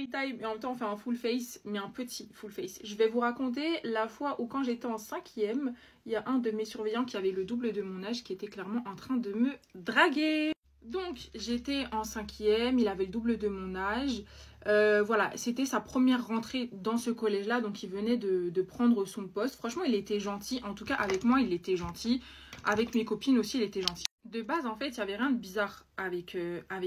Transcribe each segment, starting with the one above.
story time et en même temps on fait un full face, mais un petit full face. Je vais vous raconter la fois où quand j'étais en 5e, il y a un de mes surveillants qui avait le double de mon âge qui était clairement en train de me draguer. Donc j'étais en 5e, il avait le double de mon âge. Voilà, c'était sa première rentrée dans ce collège-là, donc il venait de prendre son poste. Franchement, il était gentil, en tout cas avec moi, il était gentil. Avec mes copines aussi, il était gentil. De base, en fait, il n'y avait rien de bizarre avec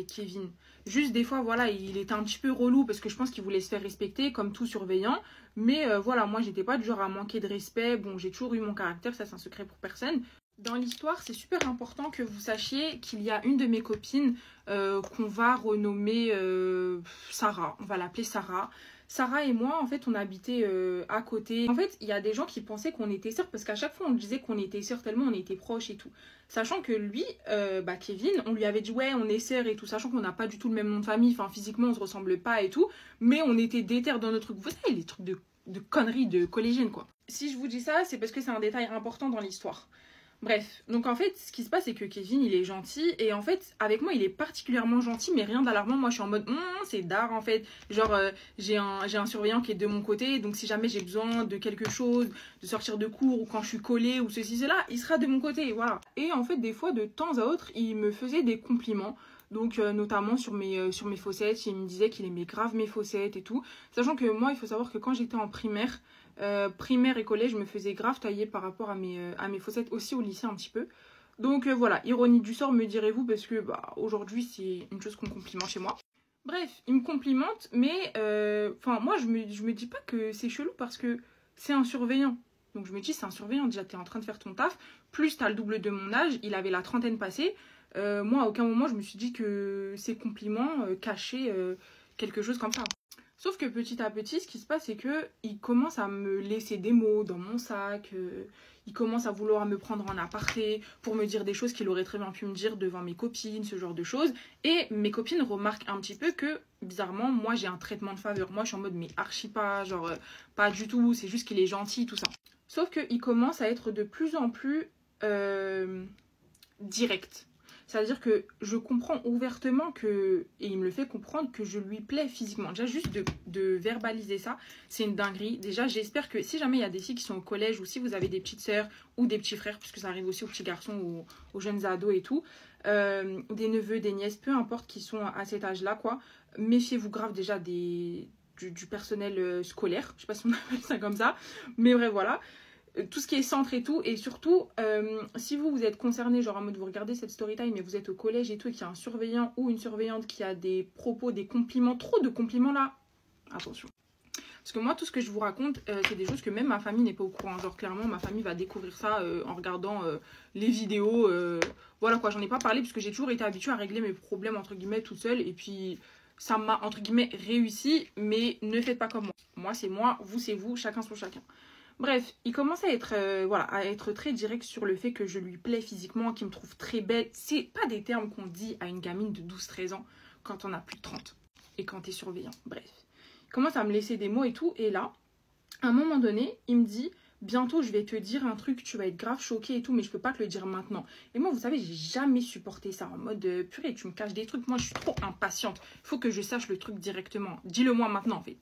Kevin. Juste des fois, voilà, il était un petit peu relou parce que je pense qu'il voulait se faire respecter comme tout surveillant. Mais voilà, moi, j'étais pas du genre à manquer de respect. Bon, j'ai toujours eu mon caractère, ça c'est un secret pour personne. Dans l'histoire, c'est super important que vous sachiez qu'il y a une de mes copines qu'on va renommer Sarah. On va l'appeler Sarah. Sarah et moi, en fait, on habitait à côté. En fait, il y a des gens qui pensaient qu'on était sœurs parce qu'à chaque fois, on disait qu'on était sœurs tellement on était proches et tout. Sachant que lui, Kevin, on lui avait dit ouais, on est sœurs et tout. Sachant qu'on n'a pas du tout le même nom de famille. Enfin, physiquement, on se ressemble pas et tout. Mais on était déter dans notre truc. Vous savez, les trucs de conneries de collégienne, quoi. Si je vous dis ça, c'est parce que c'est un détail important dans l'histoire. Bref, donc en fait, ce qui se passe, c'est que Kevin, il est gentil. Et en fait, avec moi, il est particulièrement gentil, mais rien d'alarmant. Moi, je suis en mode, c'est d'art, en fait. Genre, j'ai un surveillant qui est de mon côté. Donc, si jamais j'ai besoin de quelque chose, de sortir de cours, ou quand je suis collée, ou ceci, cela, il sera de mon côté, voilà. Et en fait, des fois, de temps à autre, il me faisait des compliments. Donc, notamment sur mes fossettes. Il me disait qu'il aimait grave mes fossettes et tout. Sachant que moi, il faut savoir que quand j'étais en primaire et collège, je me faisais grave tailler par rapport à mes fossettes, aussi au lycée un petit peu. Donc voilà, ironie du sort, me direz-vous, parce que aujourd'hui c'est une chose qu'on complimente chez moi. Bref, il me complimente, mais moi je me dis pas que c'est chelou parce que c'est un surveillant. Donc je me dis, c'est un surveillant, déjà t'es en train de faire ton taf, plus t'as le double de mon âge, il avait la trentaine passée. Moi à aucun moment je me suis dit que ces compliments cachaient quelque chose comme ça. Sauf que petit à petit, ce qui se passe, c'est qu'il commence à me laisser des mots dans mon sac. Il commence à vouloir me prendre en aparté pour me dire des choses qu'il aurait très bien pu me dire devant mes copines, ce genre de choses. Et mes copines remarquent un petit peu que, bizarrement, moi, j'ai un traitement de faveur. Moi, je suis en mode, mais archi pas, genre, pas du tout. C'est juste qu'il est gentil, tout ça. Sauf qu'il commence à être de plus en plus direct. C'est-à-dire que je comprends ouvertement que, et il me le fait comprendre, que je lui plais physiquement. Déjà, juste de verbaliser ça, c'est une dinguerie. Déjà, j'espère que si jamais il y a des filles qui sont au collège ou si vous avez des petites sœurs ou des petits frères, puisque ça arrive aussi aux petits garçons ou aux jeunes ados et tout, des neveux, des nièces, peu importe qui sont à cet âge-là, quoi, méfiez-vous grave déjà du personnel scolaire. Je sais pas si on appelle ça comme ça, mais bref, voilà. Tout ce qui est centre et tout, et surtout si vous êtes concerné, genre en mode vous regardez cette story time et vous êtes au collège et tout et qu'il y a un surveillant ou une surveillante qui a des propos, des compliments, trop de compliments là, attention. Parce que moi tout ce que je vous raconte c'est des choses que même ma famille n'est pas au courant, genre clairement ma famille va découvrir ça en regardant les vidéos, voilà quoi, j'en ai pas parlé parce que j'ai toujours été habituée à régler mes problèmes entre guillemets toute seule et puis ça m'a entre guillemets réussi, mais ne faites pas comme moi. Moi c'est moi, vous c'est vous, chacun son chacun. Bref, il commence à être, à être très direct sur le fait que je lui plais physiquement, qu'il me trouve très belle. C'est pas des termes qu'on dit à une gamine de 12-13 ans quand on a plus de 30 et quand t'es surveillant. Bref, il commence à me laisser des mots et tout. Et là, à un moment donné, il me dit « Bientôt, je vais te dire un truc, tu vas être grave choquée et tout, mais je peux pas te le dire maintenant. » Et moi, vous savez, j'ai jamais supporté ça en mode « Purée, tu me caches des trucs. » Moi, je suis trop impatiente. Il faut que je sache le truc directement. Dis-le moi maintenant, en fait.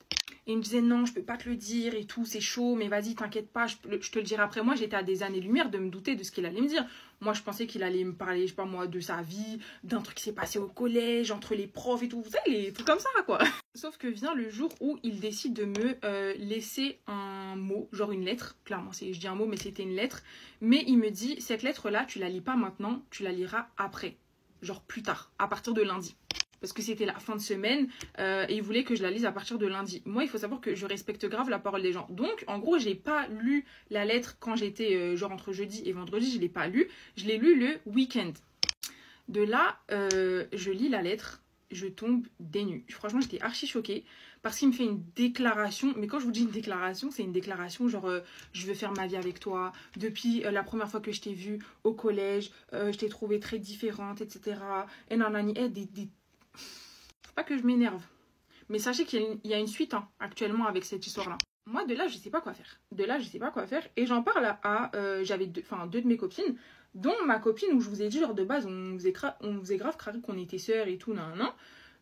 Et il me disait non, je peux pas te le dire et tout, c'est chaud, mais vas-y, t'inquiète pas, je te le dirai après. Moi, j'étais à des années-lumière de me douter de ce qu'il allait me dire. Moi, je pensais qu'il allait me parler, je sais pas moi, de sa vie, d'un truc qui s'est passé au collège, entre les profs et tout. Vous savez, les trucs comme ça, quoi. Sauf que vient le jour où il décide de me laisser un mot, genre une lettre. Clairement, je dis un mot, mais c'était une lettre. Mais il me dit, cette lettre-là, tu la lis pas maintenant, tu la liras après. Genre plus tard, à partir de lundi. Parce que c'était la fin de semaine et il voulait que je la lise à partir de lundi. Moi, il faut savoir que je respecte grave la parole des gens. Donc, en gros, j'ai pas lu la lettre quand j'étais genre entre jeudi et vendredi. Je l'ai pas lu. Je l'ai lu le week-end. De là, je lis la lettre. Je tombe des nues. Franchement, j'étais archi choquée parce qu'il me fait une déclaration. Mais quand je vous dis une déclaration, c'est une déclaration genre je veux faire ma vie avec toi. Depuis la première fois que je t'ai vue au collège, je t'ai trouvée très différente, etc. Et nanani, pas que je m'énerve, mais sachez qu'il y a une suite actuellement avec cette histoire-là. Moi, de là, je sais pas quoi faire. De là, je sais pas quoi faire. Et j'en parle à j'avais deux de mes copines, dont ma copine où je vous ai dit, genre de base, on faisait grave craquer qu'on était sœurs et tout, nan.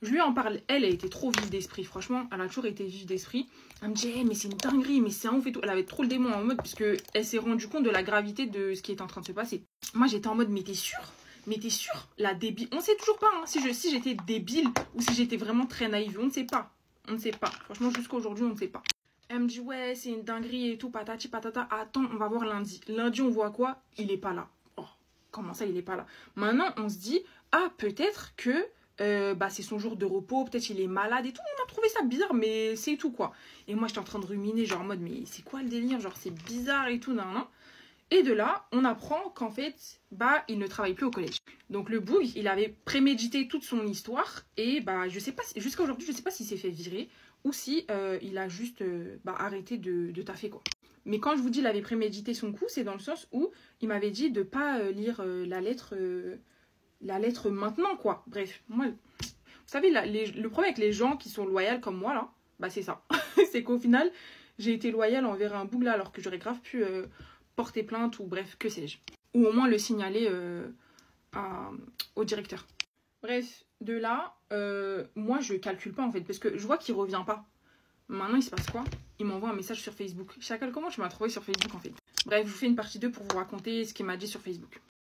Je lui en parle. Elle a été trop vive d'esprit. Franchement, elle a toujours été vive d'esprit. Elle me dit, hey, mais c'est une dinguerie, mais c'est un ouf et tout. Elle avait trop le démon en mode, parce qu'elle s'est rendue compte de la gravité de ce qui est en train de se passer. Moi, j'étais en mode, mais t'es sûre? Mais t'es sûre? La débile. On sait toujours pas hein, si j'étais débile ou si j'étais vraiment très naïve. On ne sait pas. On ne sait pas. Franchement, jusqu'à aujourd'hui, on ne sait pas. Elle me dit, ouais, c'est une dinguerie et tout, patati patata. Attends, on va voir lundi. Lundi, on voit quoi? Il est pas là. Oh, comment ça, il est pas là? Maintenant, on se dit, ah, peut-être que c'est son jour de repos, peut-être il est malade et tout. On a trouvé ça bizarre, mais c'est tout, quoi. Et moi, j'étais en train de ruminer, genre en mode, mais c'est quoi le délire? Genre, c'est bizarre et tout, nan, nan. Et de là, on apprend qu'en fait, il ne travaille plus au collège. Donc le boug, il avait prémédité toute son histoire. Et je sais pas, jusqu'à aujourd'hui, je sais pas s'il s'est fait virer ou si il a juste arrêté de taffer, quoi. Mais quand je vous dis il avait prémédité son coup, c'est dans le sens où il m'avait dit de pas lire la lettre maintenant, quoi. Bref, moi, vous savez, le problème avec les gens qui sont loyaux comme moi, là, c'est ça. C'est qu'au final, j'ai été loyale envers un boug là, alors que j'aurais grave pu porter plainte ou bref, que sais-je. Ou au moins le signaler au directeur. Bref, de là, moi je calcule pas en fait, parce que je vois qu'il revient pas. Maintenant, il se passe quoi? Il m'envoie un message sur Facebook. Chacal, comment tu m'as trouvé sur Facebook en fait? Bref, je vous fais une partie 2 pour vous raconter ce qu'il m'a dit sur Facebook.